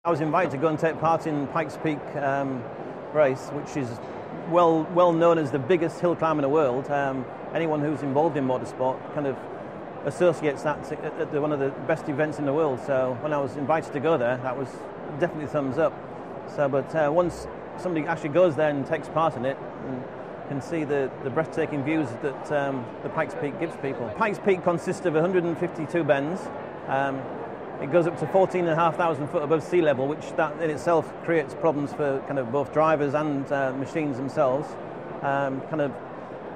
I was invited to go and take part in Pikes Peak race, which is well known as the biggest hill climb in the world. Anyone who's involved in motorsport kind of associates that to one of the best events in the world. So when I was invited to go there, that was definitely a thumbs up. So, but once somebody actually goes there and takes part in it, and can see the breathtaking views that the Pikes Peak gives people. Pikes Peak consists of 152 bends. It goes up to 14,500 foot above sea level, which that in itself creates problems for kind of both drivers and machines themselves. Kind of,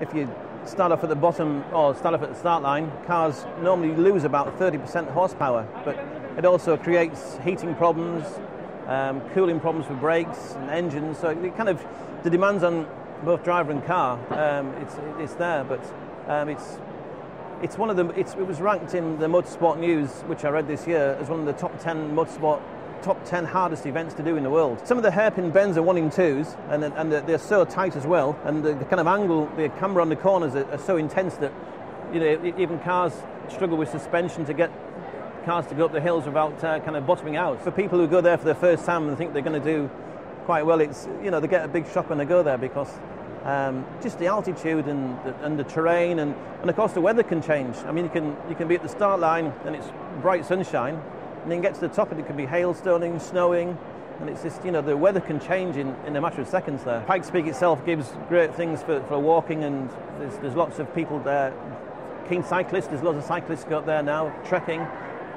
if you start off at the bottom or start off at the start line, cars normally lose about 30% horsepower, but it also creates heating problems, cooling problems for brakes and engines. So it kind of, the demands on both driver and car, it's there, but it's one of the. It was ranked in the Motorsport News, which I read this year, as one of the top 10 hardest events to do in the world. Some of the hairpin bends are 1 in 2s, and they're so tight as well, and the kind of angle, the camber on the corners are so intense that, you know, even cars struggle with suspension to get cars to go up the hills without kind of bottoming out. For people who go there for the first time and think they're going to do quite well, it's, you know, they get a big shock when they go there, because just the altitude and the terrain, and of course the weather can change. I mean, you can be at the start line and it's bright sunshine, and then you get to the top and it can be hailstoning, snowing, and it's just, you know, the weather can change in a matter of seconds there. Pikes Peak itself gives great things for walking, and there's lots of people there, keen cyclists. There's lots of cyclists go up there now, trekking.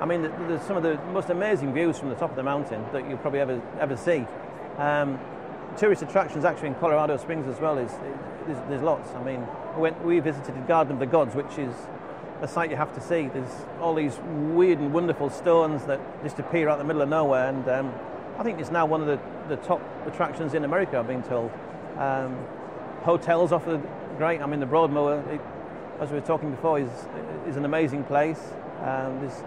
I mean, there's some of the most amazing views from the top of the mountain that you'll probably ever see. Tourist attractions actually in Colorado Springs as well, there's lots. I mean, we visited the Garden of the Gods, which is a sight you have to see. There's all these weird and wonderful stones that just appear out in the middle of nowhere, and I think it's now one of the top attractions in America, I've been told. Hotels offer great. I mean, the Broadmoor, as we were talking before, is an amazing place. There's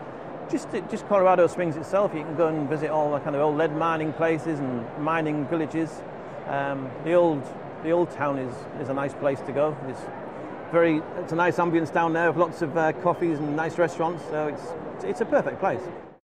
just Colorado Springs itself. You can go and visit all the kind of old lead mining places and mining villages. The old town is a nice place to go. It's a nice ambience down there with lots of coffees and nice restaurants. So it's a perfect place.